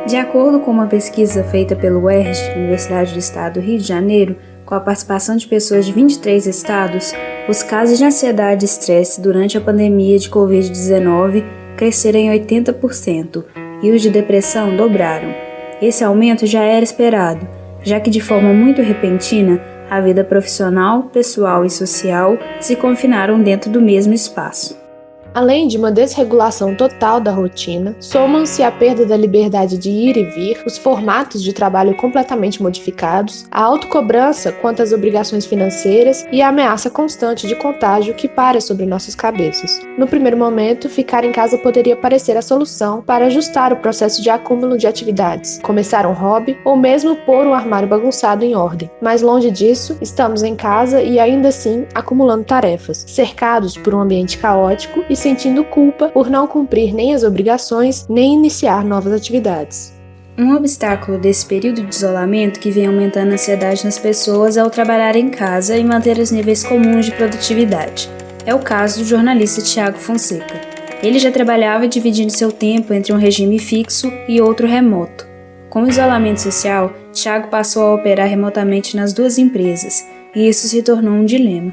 De acordo com uma pesquisa feita pelo UERJ, Universidade do Estado do Rio de Janeiro, com a participação de pessoas de 23 estados, os casos de ansiedade e estresse durante a pandemia de Covid-19 cresceram em 80% e os de depressão dobraram. Esse aumento já era esperado, já que de forma muito repentina, a vida profissional, pessoal e social se confinaram dentro do mesmo espaço. Além de uma desregulação total da rotina, somam-se a perda da liberdade de ir e vir, os formatos de trabalho completamente modificados, a autocobrança quanto às obrigações financeiras e a ameaça constante de contágio que para sobre nossas cabeças. No primeiro momento, ficar em casa poderia parecer a solução para ajustar o processo de acúmulo de atividades, começar um hobby ou mesmo pôr um armário bagunçado em ordem. Mas longe disso, estamos em casa e ainda assim acumulando tarefas, cercados por um ambiente caótico e sentindo culpa por não cumprir nem as obrigações, nem iniciar novas atividades. Um obstáculo desse período de isolamento que vem aumentando a ansiedade nas pessoas é o trabalhar em casa e manter os níveis comuns de produtividade. É o caso do jornalista Thiago Fonseca. Ele já trabalhava dividindo seu tempo entre um regime fixo e outro remoto. Com o isolamento social, Thiago passou a operar remotamente nas duas empresas, e isso se tornou um dilema.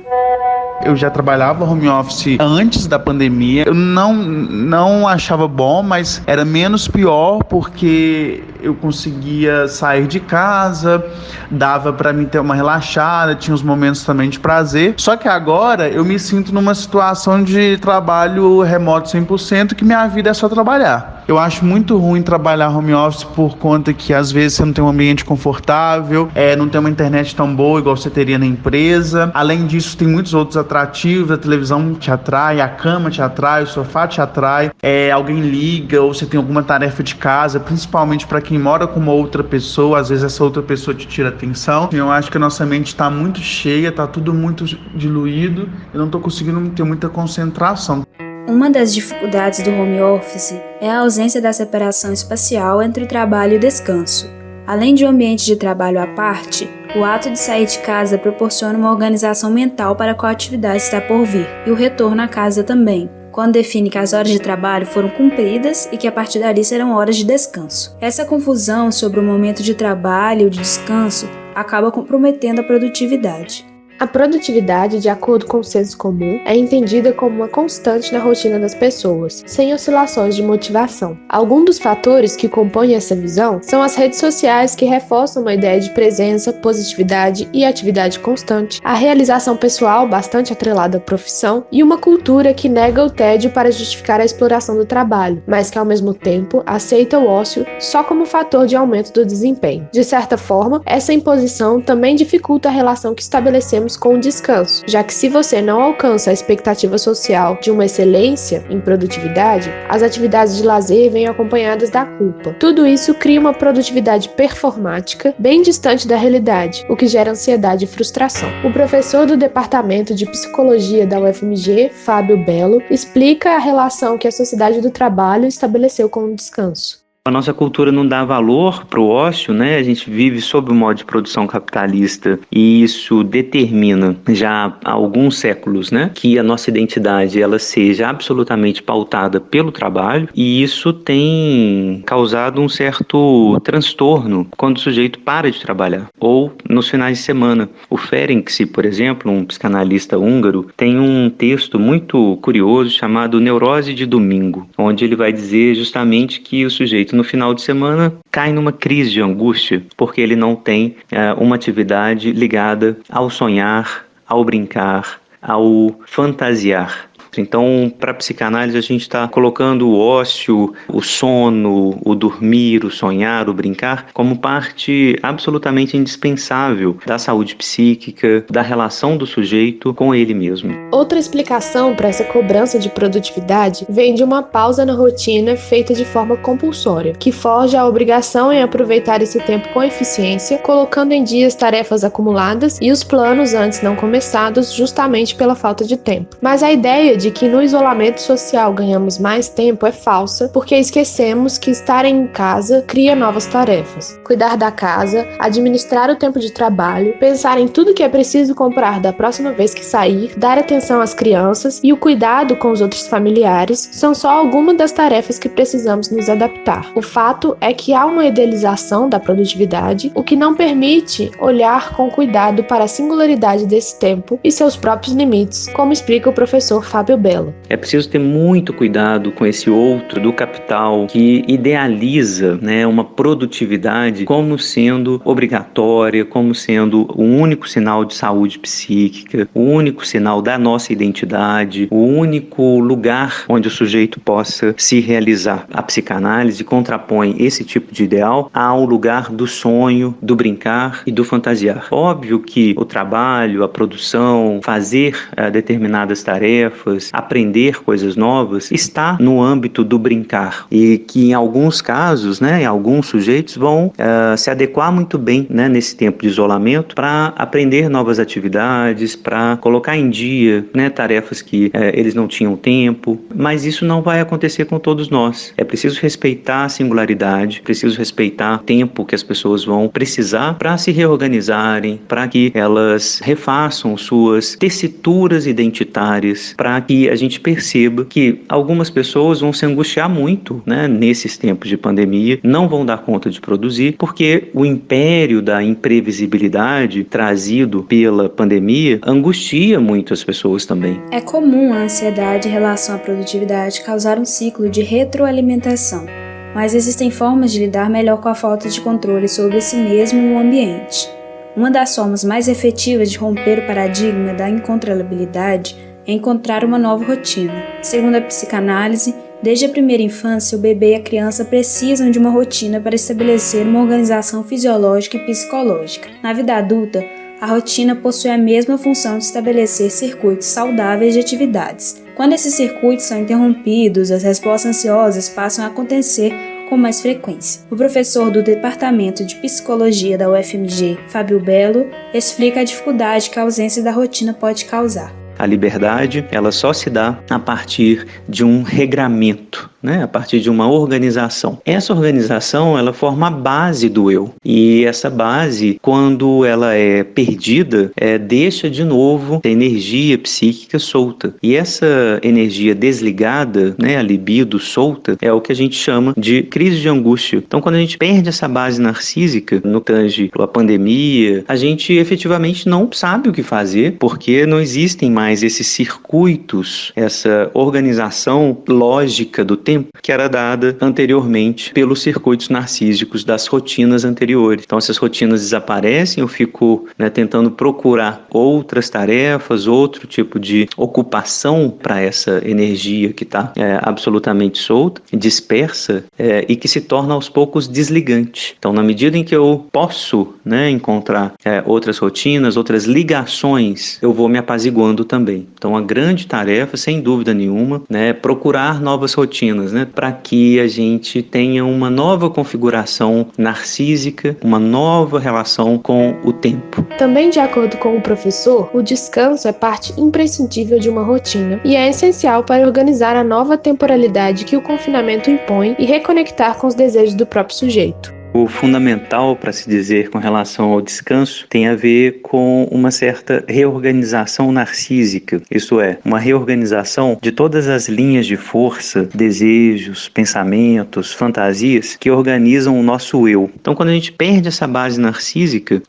Eu já trabalhava home office antes da pandemia. Eu não achava bom, mas era menos pior porque eu conseguia sair de casa, dava para mim ter uma relaxada, tinha uns momentos também de prazer. Só que agora eu me sinto numa situação de trabalho remoto 100%, que minha vida é só trabalhar. Eu acho muito ruim trabalhar home office por conta que às vezes você não tem um ambiente confortável, não tem uma internet tão boa igual você teria na empresa. Além disso, tem muitos outros atrativos, a televisão te atrai, a cama te atrai, o sofá te atrai, alguém liga ou você tem alguma tarefa de casa, principalmente para quem mora com uma outra pessoa, às vezes essa outra pessoa te tira atenção. Eu acho que a nossa mente está muito cheia, está tudo muito diluído, eu não estou conseguindo ter muita concentração. Uma das dificuldades do home office é a ausência da separação espacial entre o trabalho e o descanso. Além de um ambiente de trabalho à parte, o ato de sair de casa proporciona uma organização mental para qual atividade está por vir, e o retorno à casa também, quando define que as horas de trabalho foram cumpridas e que a partir dali serão horas de descanso. Essa confusão sobre o momento de trabalho e de descanso acaba comprometendo a produtividade. A produtividade, de acordo com o senso comum, é entendida como uma constante na rotina das pessoas, sem oscilações de motivação. Alguns dos fatores que compõem essa visão são as redes sociais, que reforçam uma ideia de presença, positividade e atividade constante, a realização pessoal bastante atrelada à profissão e uma cultura que nega o tédio para justificar a exploração do trabalho, mas que ao mesmo tempo aceita o ócio só como fator de aumento do desempenho. De certa forma, essa imposição também dificulta a relação que estabelecemos com o descanso, já que se você não alcança a expectativa social de uma excelência em produtividade, as atividades de lazer vêm acompanhadas da culpa. Tudo isso cria uma produtividade performática bem distante da realidade, o que gera ansiedade e frustração. O professor do Departamento de Psicologia da UFMG, Fábio Belo, explica a relação que a sociedade do trabalho estabeleceu com o descanso. A nossa cultura não dá valor para o ócio, né? A gente vive sob o modo de produção capitalista e isso determina já há alguns séculos, né, que a nossa identidade ela seja absolutamente pautada pelo trabalho, e isso tem causado um certo transtorno quando o sujeito para de trabalhar ou nos finais de semana. O Ferenczi, por exemplo, um psicanalista húngaro, tem um texto muito curioso chamado Neurose de Domingo, onde ele vai dizer justamente que o sujeito no final de semana cai numa crise de angústia porque ele não tem uma atividade ligada ao sonhar, ao brincar, ao fantasiar. Então, para a psicanálise, a gente está colocando o ócio, o sono, o dormir, o sonhar, o brincar, como parte absolutamente indispensável da saúde psíquica, da relação do sujeito com ele mesmo. Outra explicação para essa cobrança de produtividade vem de uma pausa na rotina feita de forma compulsória, que forja a obrigação em aproveitar esse tempo com eficiência, colocando em dia as tarefas acumuladas e os planos antes não começados justamente pela falta de tempo. Mas a ideia de que no isolamento social ganhamos mais tempo é falsa, porque esquecemos que estar em casa cria novas tarefas. Cuidar da casa, administrar o tempo de trabalho, pensar em tudo que é preciso comprar da próxima vez que sair, dar atenção às crianças e o cuidado com os outros familiares são só algumas das tarefas que precisamos nos adaptar. O fato é que há uma idealização da produtividade, o que não permite olhar com cuidado para a singularidade desse tempo e seus próprios limites, como explica o professor Fábio Belo. É preciso ter muito cuidado com esse outro do capital que idealiza, uma produtividade como sendo obrigatória, como sendo o único sinal de saúde psíquica, o único sinal da nossa identidade, o único lugar onde o sujeito possa se realizar. A psicanálise contrapõe esse tipo de ideal ao lugar do sonho, do brincar e do fantasiar. Óbvio que o trabalho, a produção, fazer determinadas tarefas, aprender coisas novas, está no âmbito do brincar e que em alguns casos, em alguns sujeitos vão se adequar muito bem, nesse tempo de isolamento para aprender novas atividades, para colocar em dia, tarefas que eles não tinham tempo, mas isso não vai acontecer com todos nós. É preciso respeitar a singularidade, preciso respeitar o tempo que as pessoas vão precisar para se reorganizarem, para que elas refaçam suas tessituras identitárias, para que a gente perceba que algumas pessoas vão se angustiar muito, nesses tempos de pandemia, não vão dar conta de produzir, porque o império da imprevisibilidade trazido pela pandemia angustia muito as pessoas também. É comum a ansiedade em relação à produtividade causar um ciclo de retroalimentação, mas existem formas de lidar melhor com a falta de controle sobre si mesmo e o ambiente. Uma das formas mais efetivas de romper o paradigma da incontrolabilidade é encontrar uma nova rotina. Segundo a psicanálise, desde a primeira infância, o bebê e a criança precisam de uma rotina para estabelecer uma organização fisiológica e psicológica. Na vida adulta, a rotina possui a mesma função de estabelecer circuitos saudáveis de atividades. Quando esses circuitos são interrompidos, as respostas ansiosas passam a acontecer com mais frequência. O professor do Departamento de Psicologia da UFMG, Fábio Belo, explica a dificuldade que a ausência da rotina pode causar. A liberdade, ela só se dá a partir de um regramento, a partir de uma organização. Essa organização, ela forma a base do eu. E essa base, quando ela é perdida, deixa de novo a energia psíquica solta. E essa energia desligada, a libido solta, é o que a gente chama de crise de angústia. Então, quando a gente perde essa base narcísica, no tange a pandemia, a gente efetivamente não sabe o que fazer, porque não existem mais esses circuitos, essa organização lógica do tempo que era dada anteriormente pelos circuitos narcísicos das rotinas anteriores. Então, essas rotinas desaparecem, eu fico tentando procurar outras tarefas, outro tipo de ocupação para essa energia que está absolutamente solta, dispersa e que se torna aos poucos desligante. Então, na medida em que eu posso encontrar outras rotinas, outras ligações, eu vou me apaziguando também. Então, a grande tarefa, sem dúvida nenhuma, é procurar novas rotinas, para que a gente tenha uma nova configuração narcísica, uma nova relação com o tempo. Também, de acordo com o professor, o descanso é parte imprescindível de uma rotina e é essencial para organizar a nova temporalidade que o confinamento impõe e reconectar com os desejos do próprio sujeito. O fundamental, para se dizer, com relação ao descanso, tem a ver com uma certa reorganização narcísica, isto é, uma reorganização de todas as linhas de força, desejos, pensamentos, fantasias que organizam o nosso eu. Então, quando a gente perde essa base narcísica,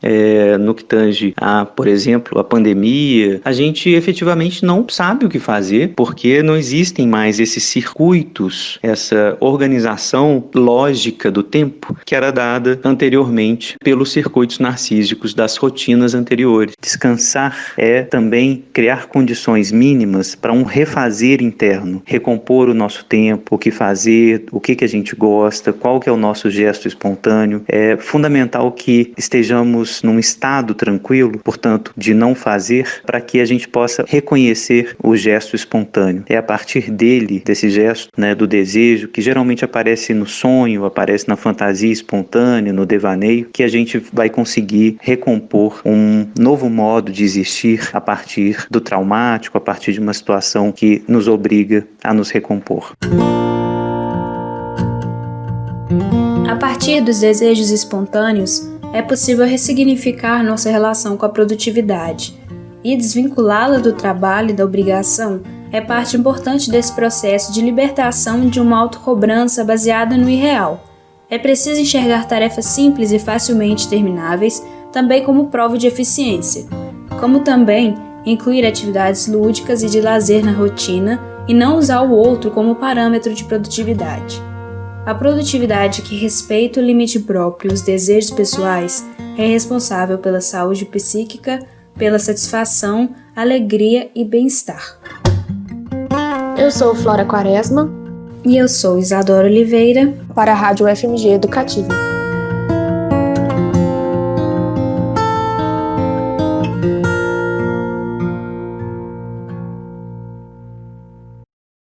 no que tange a, por exemplo, a pandemia, a gente efetivamente não sabe o que fazer, porque não existem mais esses circuitos, essa organização lógica do tempo que era dada anteriormente pelos circuitos narcísicos das rotinas anteriores. Descansar é também criar condições mínimas para um refazer interno, recompor o nosso tempo, o que fazer, o que a gente gosta, qual que é o nosso gesto espontâneo. É fundamental que estejamos num estado tranquilo, portanto, de não fazer, para que a gente possa reconhecer o gesto espontâneo. É a partir dele, desse gesto, do desejo, que geralmente aparece no sonho, aparece na fantasia espontânea, espontâneo, no devaneio, que a gente vai conseguir recompor um novo modo de existir a partir do traumático, a partir de uma situação que nos obriga a nos recompor. A partir dos desejos espontâneos, é possível ressignificar nossa relação com a produtividade, e desvinculá-la do trabalho e da obrigação é parte importante desse processo de libertação de uma autocobrança baseada no irreal. É preciso enxergar tarefas simples e facilmente termináveis também como prova de eficiência, como também incluir atividades lúdicas e de lazer na rotina e não usar o outro como parâmetro de produtividade. A produtividade que respeita o limite próprio e os desejos pessoais é responsável pela saúde psíquica, pela satisfação, alegria e bem-estar. Eu sou Flora Quaresma. E eu sou Isadora Oliveira, para a Rádio FMG Educativa.